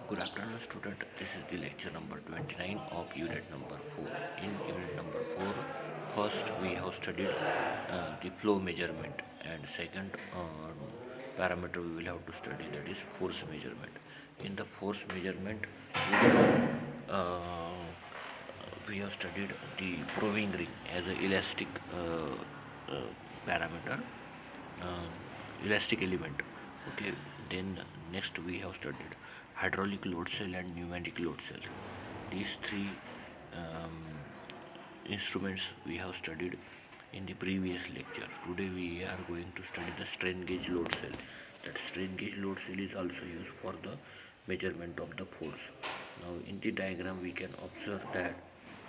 Good afternoon, student. This is the lecture number 29 of unit number 4. In unit number 4, first we have studied the flow measurement, and second parameter we will have to study, that is force measurement. In the force measurement, uh, we have studied the proving ring as an elastic parameter, uh, elastic element. Okay, then next we have studied hydraulic load cell and pneumatic load cell. These three um, instruments we have studied in the previous lecture. Today we are going to study the strain gauge load cell. That strain gauge load cell is also used for the measurement of the force. Now in the diagram we can observe that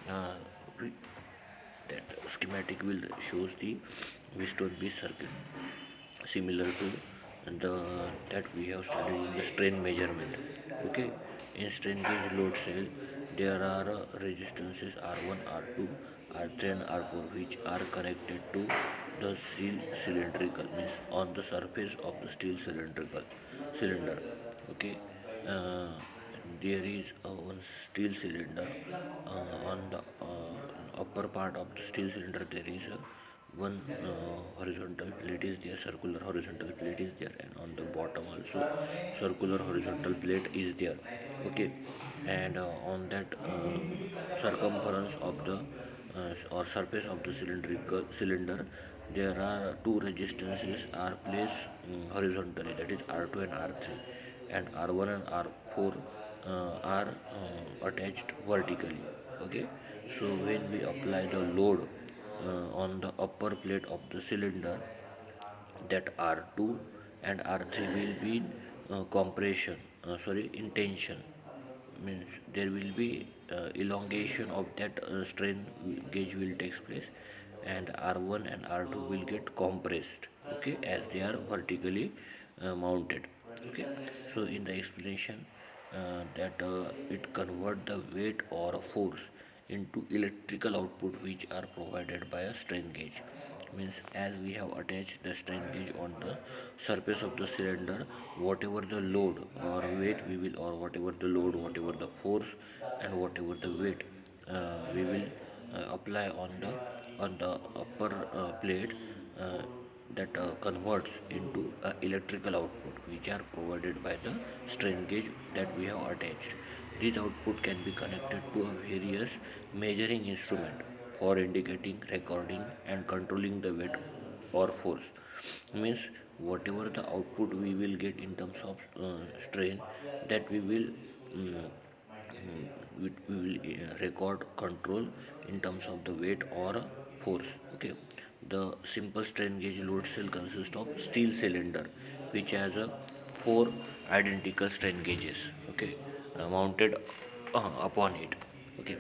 uh, that schematic will shows the Wheatstone base circuit, similar to the that we have studied in the strain measurement. Okay, in strain gauge load cell there are resistances R1, R2, R3 and R4 which are connected to the steel cylindrical, means on the surface of the steel cylindrical cylinder. Okay, uh, there is one steel cylinder. On the upper part of the steel cylinder there is one horizontal plate is there, circular horizontal plate is there, and on the bottom also circular horizontal plate is there. Okay, and on that circumference of the or surface of the cylindrical cylinder there are two resistances are placed horizontally, that is R2 and R3, and R1 and R4 are attached vertically. Okay, so when we apply the load on the upper plate of the cylinder, that R2 and R3 will be compression, in tension, means there will be elongation of that strain gauge will takes place, and R1 and R2 will get compressed. Okay, as they are vertically mounted. Okay, so in the explanation that it convert the weight or force into electrical output which are provided by a strain gauge. Means as we have attached the strain gauge on the surface of the cylinder, whatever the load or weight we will, or whatever the load, whatever the force and whatever the weight we will apply on the upper plate, uh, that converts into electrical output which are provided by the strain gauge that we have attached. This output can be connected to a various measuring instrument for indicating, recording and controlling the weight or force. Means whatever the output we will get in terms of strain, that we will we will record, control in terms of the weight or force. Okay, the simple strain gauge load cell consists of steel cylinder which has a four identical strain gauges. Okay, mounted upon it. Okay,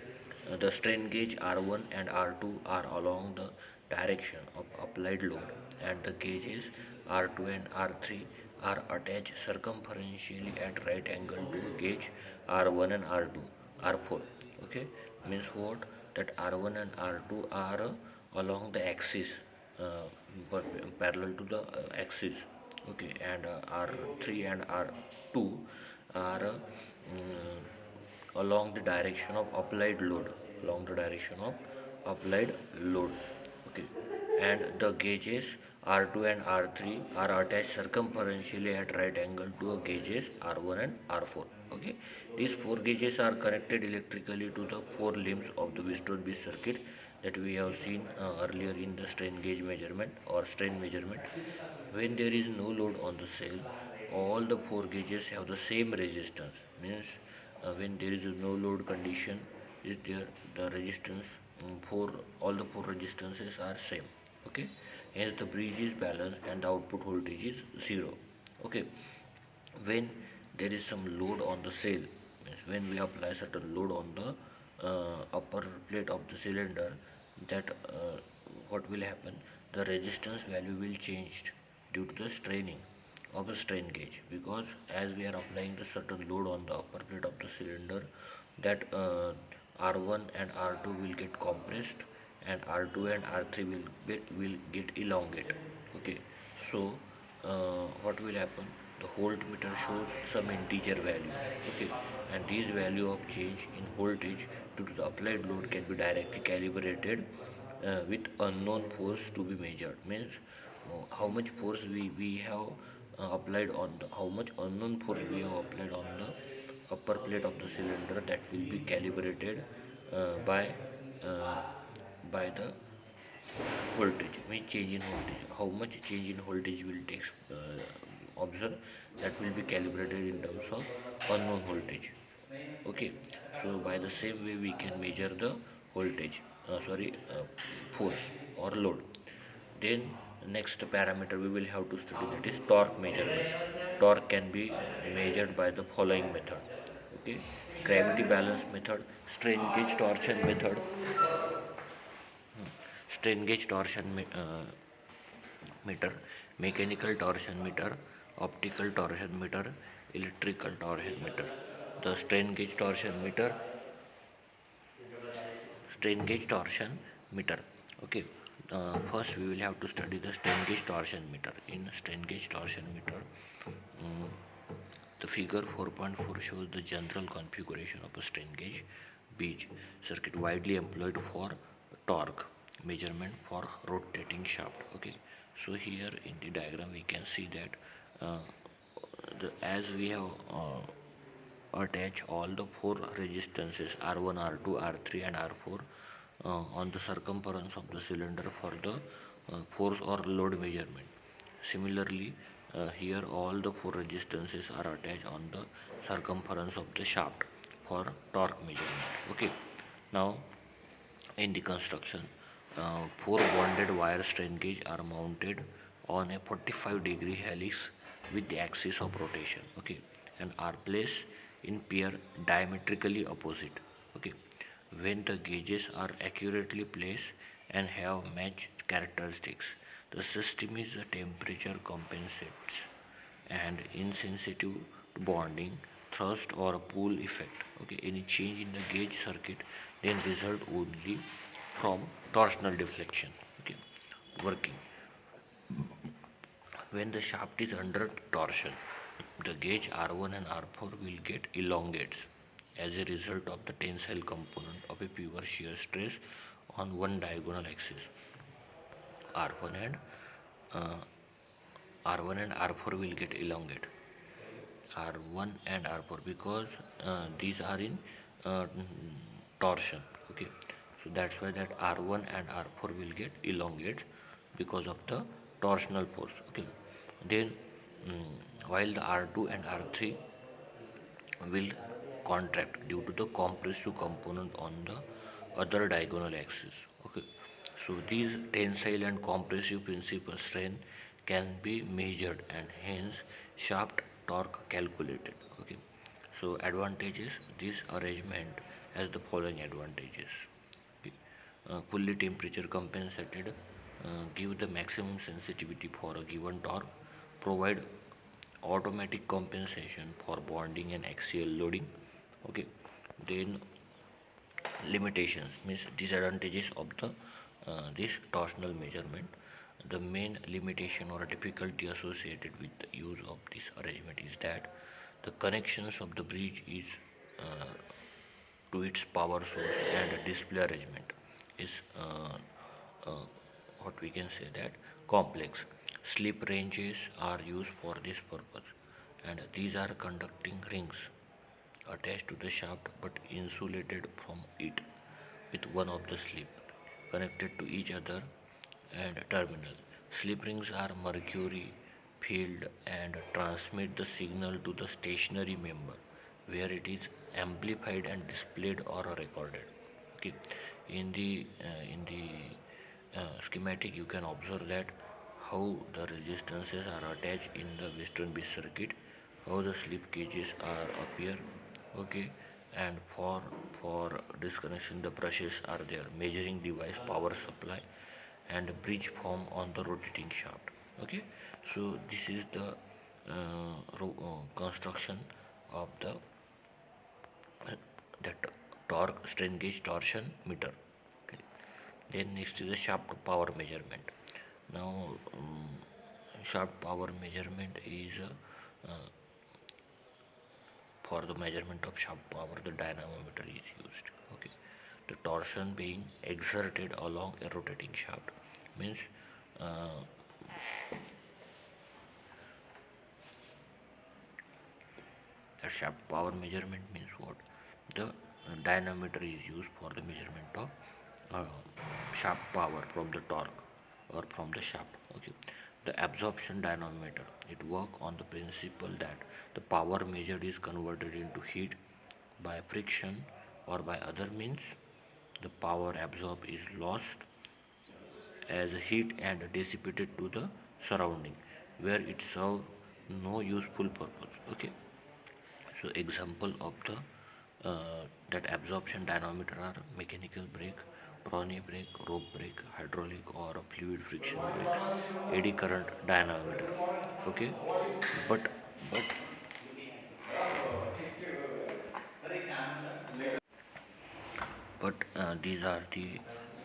the strain gauge R1 and R2 are along the direction of applied load, and the gauges R2 and R3 are attached circumferentially at right angle to a gauge R1 and R2, R4. Okay, means what? That R1 and R2 are along the axis, uh, parallel to the axis. Okay, and R3 and R2 are along the direction of applied load, along the direction of applied load. Okay, and the gauges R2 and R3 are attached circumferentially at right angle to a gauges R1 and R4. Okay, these four gauges are connected electrically to the four limbs of the Wheatstone circuit that we have seen earlier in the strain gauge measurement or strain measurement. When there is no load on the cell, all the four gauges have the same resistance. Means when there is no load condition is there, the resistance for all the four resistances are same. Okay, hence the bridge is balanced and the output voltage is zero. Okay, when there is some load on the cell, means when we apply certain load on the upper plate of the cylinder, that what will happen, the resistance value will change due to the straining of the strain gauge, because as we are applying the certain load on the upper plate of the cylinder, that R1 and R2 will get compressed, and R2 and R3 will get elongate. Okay, so what will happen, The voltmeter shows some integer values, okay, and these value of change in voltage due to the applied load can be directly calibrated with unknown force to be measured. Means how much force we have applied on the, how much unknown force we have applied on the upper plate of the cylinder, that will be calibrated uh, by the voltage. Means change in voltage, how much change in voltage will take observe, that will be calibrated in terms of unknown voltage. Okay, so by the same way we can measure the voltage, force or load. Then next parameter we will have to study, that is torque measurement. Torque can be measured by the following method. Okay, gravity balance method, strain gauge torsion method, strain gauge torsion meter, mechanical torsion meter, optical torsion meter, electrical torsion meter. The strain gauge torsion meter. Okay. First, we will have to study the strain gauge torsion meter. In strain gauge torsion meter, um, the figure 4.4 shows the general configuration of a strain gauge beach circuit widely employed for torque measurement for rotating shaft. Okay, so here in the diagram we can see that uh, as we have attach all the four resistances R1, R2, R3 and R4 on the circumference of the cylinder for the force or load measurement. Similarly, here all the four resistances are attached on the circumference of the shaft for torque measurement. Okay, now in the construction, four bonded wire strain gauge are mounted on a 45-degree helix with the axis of rotation. Okay, and are placed in pair diametrically opposite. Okay, when the gauges are accurately placed and have matched characteristics, the system is temperature compensates and insensitive to bonding, thrust or pull effect. Okay, any change in the gauge circuit then result only from torsional deflection. Okay, working. When the shaft is under torsion, the gauge R1 and R4 will get elongates as a result of the tensile component of a pure shear stress on one diagonal axis. R1 and uh, R1 and R4 will get elongate. R1 and R4 because these are in uh, torsion. Okay, so that's why that R1 and R4 will get elongated because of the torsional force. Okay, then while the R2 and R3 will contract due to the compressive component on the other diagonal axis. Okay, so these tensile and compressive principal strain can be measured and hence shaft torque calculated. Okay, so advantages, this arrangement has the following advantages. Okay. Fully temperature compensated, give the maximum sensitivity for a given torque, provide automatic compensation for bonding and axial loading. Okay, then limitations means disadvantages of the this torsional measurement. The main limitation or difficulty associated with the use of this arrangement is that the connections of the bridge is uh, to its power source and display arrangement is uh, what we can say that complex. Slip ranges are used for this purpose, and these are conducting rings attached to the shaft but insulated from it with one of the slip connected to each other and terminal. Slip rings are mercury filled and transmit the signal to the stationary member where it is amplified and displayed or recorded. Okay, in the schematic you can observe that how the resistances are attached in the Western bridge circuit, how the slip gauges are appear. Okay, and for disconnection the brushes are there, measuring device, power supply and bridge form on the rotating shaft. Okay, so this is the construction of the that torque strain gauge torsion meter. Okay. Then next is the shaft power measurement. Now shaft power measurement is uh, for the measurement of shaft power, the dynamometer is used. Okay, the torsion being exerted along a rotating shaft means uh, the shaft power measurement means what? The dynamometer is used for the measurement of shaft power from the torque or from the shaft. Okay, the absorption dynamometer, it work on the principle that the power measured is converted into heat by friction or by other means. The power absorbed is lost as heat and dissipated to the surrounding where it serves no useful purpose. Okay, so example of the that absorption dynamometer are mechanical brake, Prony brake, rope brake, hydraulic or fluid friction brake, eddy current dynamometer. Okay, but but these are the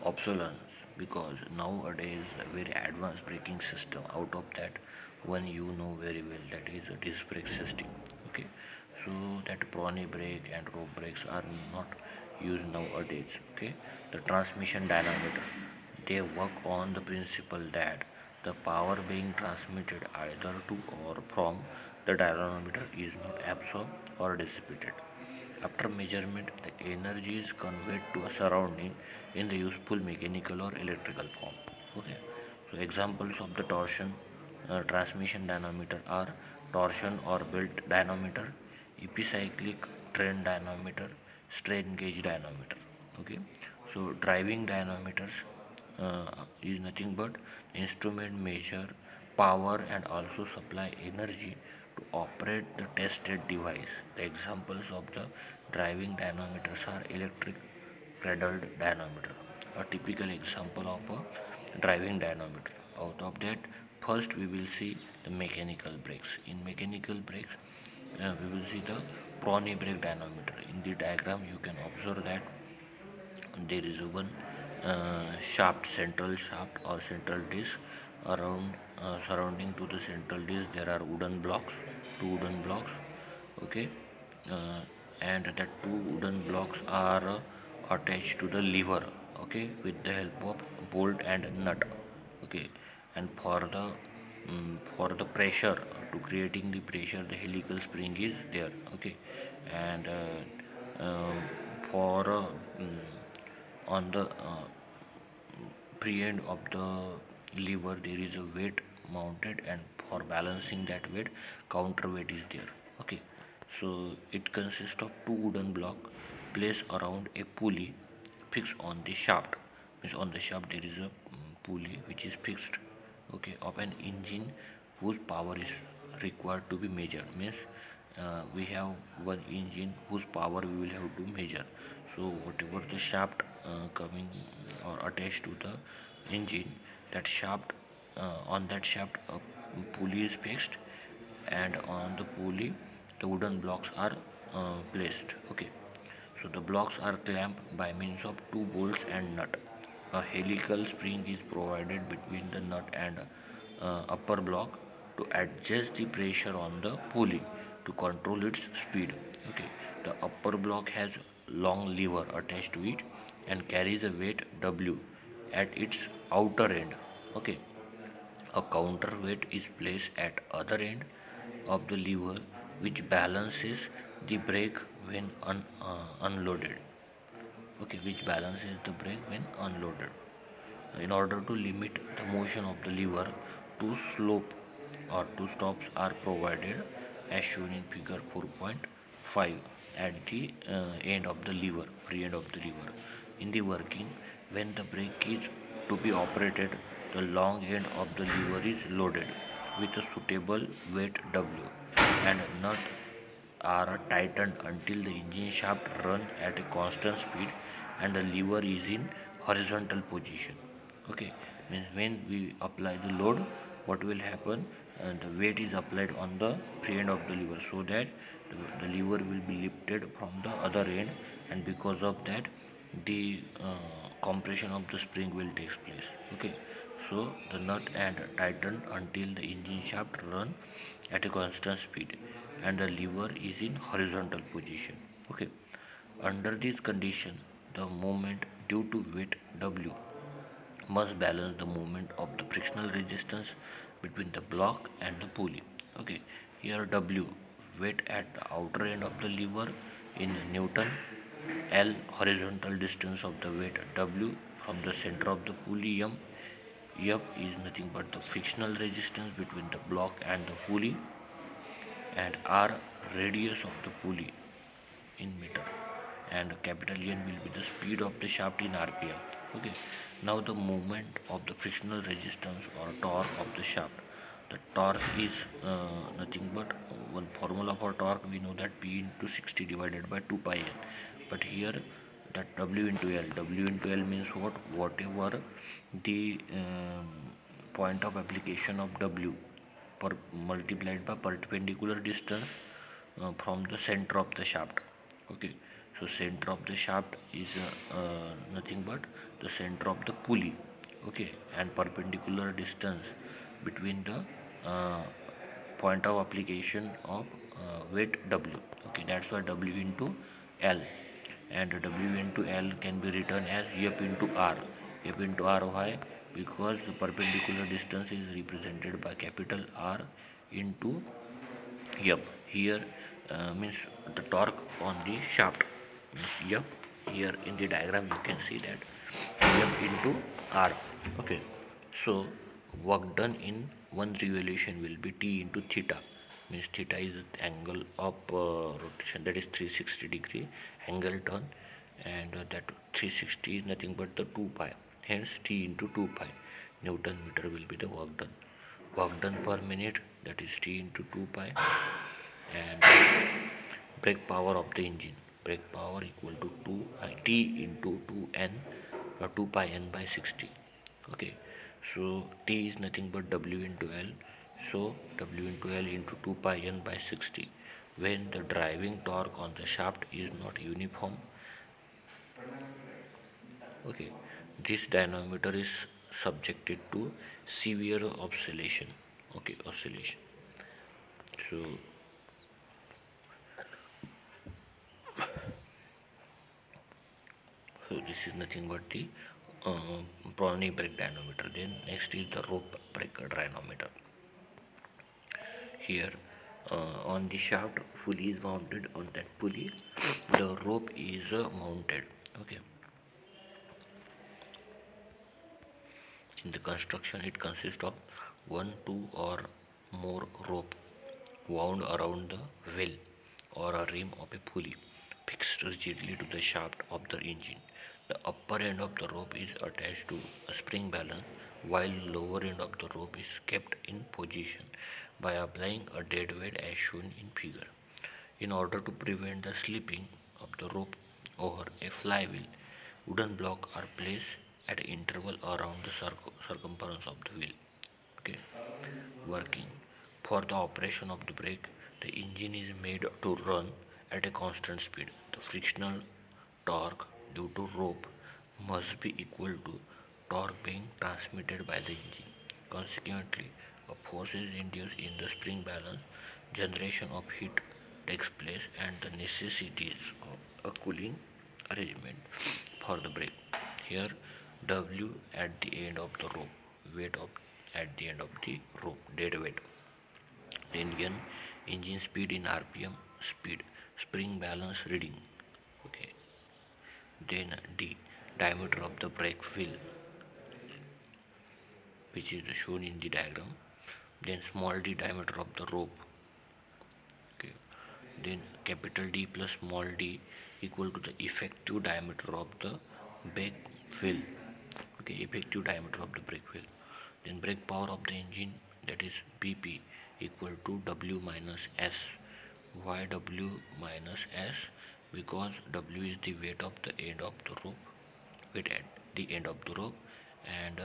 obsolescence because nowadays very advanced braking system. Out of that, one you know very well, that is a disc brake system. Okay, so that Prony brake and rope brakes are not used nowadays. Okay, the transmission dynamometer, they work on the principle that the power being transmitted either to or from the dynamometer is not absorbed or dissipated. After measurement, the energy is conveyed to a surrounding in the useful mechanical or electrical form. Okay. So examples of the torsion transmission dynamometer are torsion or belt dynamometer, epicyclic trend dynamometer, strain gauge dynamometer. Okay. So driving dynamometers is nothing but instrument measure power and also supply energy to operate the tested device. The examples of the driving dynamometers are electric cradled dynamometer, a typical example of a driving dynamometer. Out of that, first we will see the mechanical brakes. In mechanical brakes, we will see the Prony brake dynamometer. In the diagram, you can observe that there is a one shaft, central shaft or central disc around surrounding to the central disc. There are wooden blocks, two wooden blocks. Okay, uh, and that two wooden blocks are attached to the lever. Okay, with the help of bolt and nut. Okay, and for the pressure, to creating the pressure, the helical spring is there. Okay, and for on the pre-end of the lever there is a weight mounted, and for balancing that weight, counterweight is there. Okay, so it consists of two wooden block placed around a pulley fixed on the shaft. Means on the shaft there is a pulley which is fixed, okay, of an engine whose power is required to be measured. Means we have one engine whose power we will have to measure. So whatever the shaft coming or attached to the engine, that shaft, on that shaft a pulley is fixed, and on the pulley the wooden blocks are placed. Okay, so the blocks are clamped by means of two bolts and nut. A helical spring is provided between the nut and upper block to adjust the pressure on the pulley to control its speed. Okay, the upper block has long lever attached to it and carries a weight W at its outer end. Okay, a counterweight is placed at other end of the lever which balances the brake when unloaded. Okay, which balances the brake when unloaded. In order to limit the motion of the lever, two slope or two stops are provided as shown in figure 4.5 at the end of the lever, free end of the lever. In the working, when the brake is to be operated, the long end of the lever is loaded with a suitable weight W, and nut are tightened until the engine shaft run at a constant speed and the lever is in horizontal position. Okay, means when we apply the load, what will happen, the weight is applied on the free end of the lever, so that the lever will be lifted from the other end, and because of that the compression of the spring will take place. Okay, So the nut and tightened until the engine shaft run at a constant speed and the lever is in horizontal position. Okay. Under this condition, the moment due to weight W must balance the moment of the frictional resistance between the block and the pulley. Okay, here W weight at the outer end of the lever in Newton, L horizontal distance of the weight W from the center of the pulley M. F is nothing but the frictional resistance between the block and the pulley, and R radius of the pulley in meter, and capital N will be the speed of the shaft in RPM. Okay, now the movement of the frictional resistance or torque of the shaft. The torque is nothing but one formula for torque. We know that P into 60 divided by 2 pi n, but here that W into L. W into L means what? Whatever the point of application of W per multiplied by perpendicular distance from the center of the shaft. Okay, so center of the shaft is nothing but the center of the pulley. Okay, and perpendicular distance between the uh, point of application of weight W. Okay, that's why W into L, and W into L can be written as F into R. F into R, why? Because the perpendicular distance is represented by capital R into F. Here means the torque on the shaft. F here in the diagram you can see that F into R. Okay, so work done in one revolution will be T into theta. Means theta is the angle of rotation, that is 360 degree angle turn, and that 360 is nothing but the 2 pi. Hence T into 2 pi Newton meter will be the work done. Work done per minute, that is T into 2 pi, and brake power of the engine. Brake power equal to 2 T into 2n 2 pi n by 60. Okay, so T is nothing but W into L. So W into L into 2 pi n by 60. When the driving torque on the shaft is not uniform, okay, this dynamometer is subjected to severe oscillation. Okay, oscillation. So So this is nothing but the Brownian brake dynamometer. Then next is the rope brake dynamometer. Here on the shaft, pulley is mounted on that pulley. The rope is mounted. Okay. In the construction, it consists of one, two, or more rope wound around the wheel or a rim of a pulley fixed rigidly to the shaft of the engine. The upper end of the rope is attached to a spring balance, while lower end of the rope is kept in position by applying a dead weight as shown in figure. In order to prevent the slipping of the rope over a flywheel, wooden blocks are placed at interval around the circumference of the wheel. Okay, working. For the operation of the brake, the engine is made to run at a constant speed. The frictional torque due to rope must be equal to torque being transmitted by the engine. Consequently, a force is induced in the spring balance, generation of heat takes place, and the necessities of a cooling arrangement for the brake. Here, W at the end of the rope, weight of at the end of the rope, dead weight. Then N, engine speed in RPM, speed, spring balance reading. Okay. Then D, diameter of the brake wheel, which is shown in the diagram. Then small d, diameter of the rope. Okay. Then capital D plus small d equal to the effective diameter of the brake wheel. Okay, effective diameter of the brake wheel. Then brake power of the engine, that is BP, equal to W minus S. Why W minus S? Because W is the weight of the end of the rope, weight at the end of the rope, and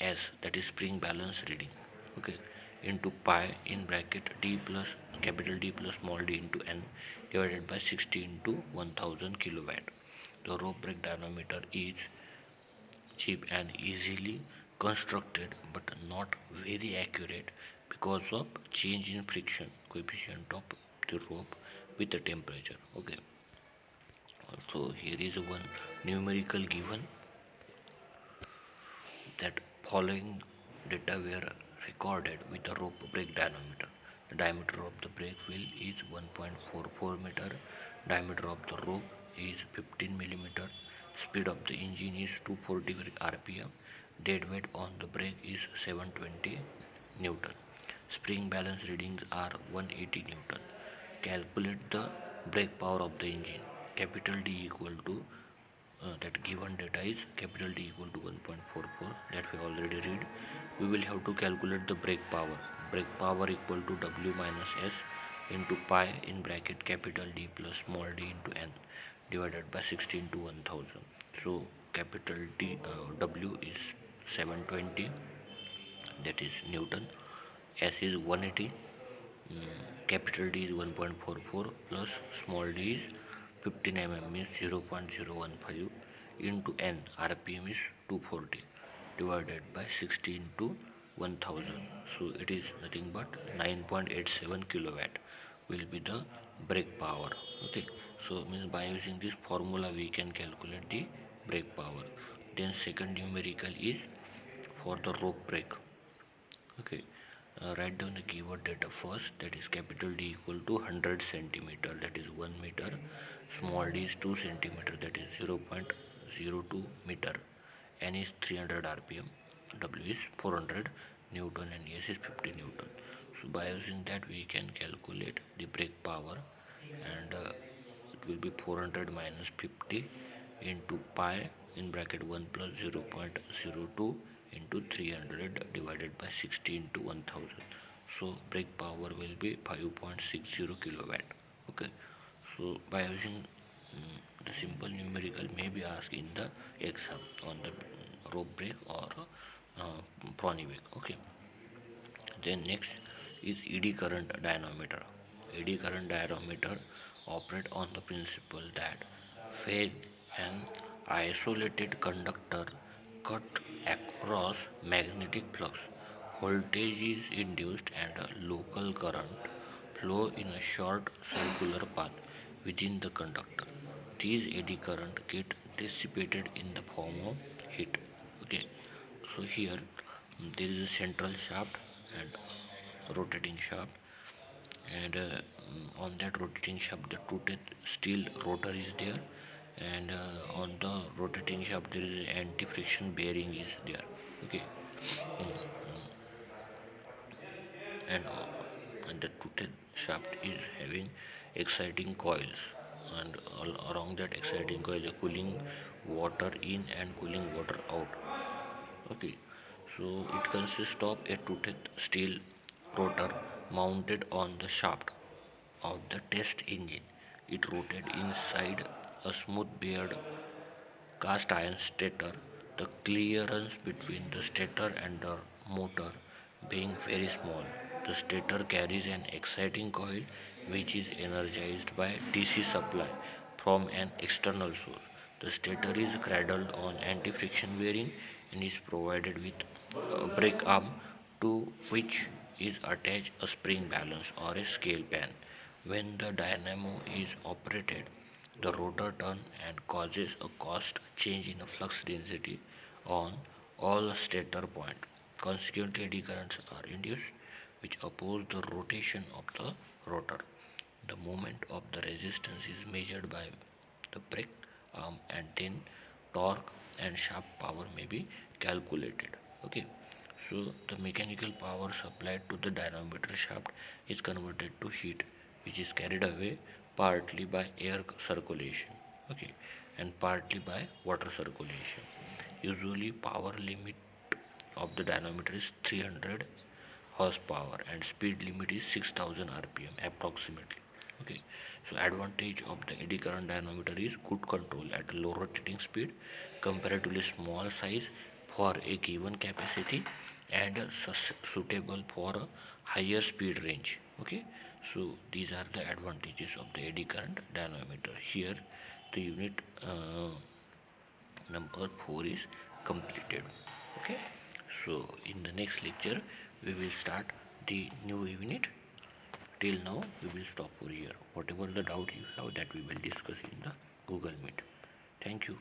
S, that is spring balance reading. Okay, into pi in bracket D plus capital D plus small d into N divided by 60 into 1000 kilowatt. The rope brake dynamometer is cheap and easily constructed but not very accurate because of change in friction coefficient of the rope with the temperature. Okay, so here is one numerical given that following data were recorded with the rope brake dynamometer. The diameter of the brake wheel is 1.44 meter, diameter of the rope is 15 millimeter, speed of the engine is 240 rpm, dead weight on the brake is 720 newton. Spring balance readings are 180 newton. Calculate the brake power of the engine. Capital D equal to that given data is capital D equal to 1.44 that we already read. We will have to calculate the brake power. Brake power equal to W minus S into pi in bracket capital D plus small d into N divided by 16 to 1000. So capital W is 720, that is Newton. S is 180. Capital D is 1.44 plus small d is 15 mm means 0.015 into N, RPM is 240 divided by 16 to 1000. So it is nothing but 9.87 kilowatt will be the brake power. Okay, so means by using this formula we can calculate the brake power. Then second numerical is for the rope brake. Okay, write down the keyword data first, that is capital D equal to 100 centimeter, that is 1 meter, small d is 2 centimeter, that is 0.02 meter, N is 300 rpm, W is 400 newton and S is 50 newton. So by using that we can calculate the brake power, and it will be 400 minus 50 into pi in bracket 1 plus 0.02 into 300 divided by 16 to 1000. So brake power will be 5.60 kilowatt. Okay, so by using the simple numerical may be asked in the exam on the rope brake or prony brake. Okay, then next is ED current dynamometer. ED current dynamometer operate on the principle that when an isolated conductor cut across magnetic flux, voltage is induced and a local current flow in a short circular path within the conductor. These eddy current get dissipated in the form of heat. Okay, so here there is a central shaft and rotating shaft, and on that rotating shaft the toothed steel rotor is there, and on the rotating shaft there is an anti-friction bearing is there. Okay, and the toothed shaft is having exciting coils, and all around that exciting coil is cooling water in and cooling water out. Okay, so it consists of a toothed steel rotor mounted on the shaft of the test engine. It rotated inside a smooth beared cast iron stator, the clearance between the stator and the motor being very small. The stator carries an exciting coil which is energized by DC supply from an external source. The stator is cradled on anti-friction bearing and is provided with a brake arm to which is attached a spring balance or a scale pan. When the dynamo is operated, the rotor turns and causes a cost change in the flux density on all stator points. Consequently, eddy currents are induced, which oppose the rotation of the rotor. The moment of the resistance is measured by the brake arm, and then torque and shaft power may be calculated. Okay, so the mechanical power supplied to the dynamometer shaft is converted to heat, which is carried away partly by air circulation, okay, and partly by water circulation. Usually, power limit of the dynamometer is 300 horsepower and speed limit is 6000 rpm approximately. Okay, so advantage of the eddy current dynamometer is good control at low rotating speed, comparatively small size for a given capacity, and suitable for a higher speed range. Okay, so these are the advantages of the eddy current dynamometer. Here the unit number 4 is completed. Okay, So in the next lecture we will start the new unit. Till now we will stop over here. Whatever the doubt you have, that we will discuss in the Google Meet. Thank you.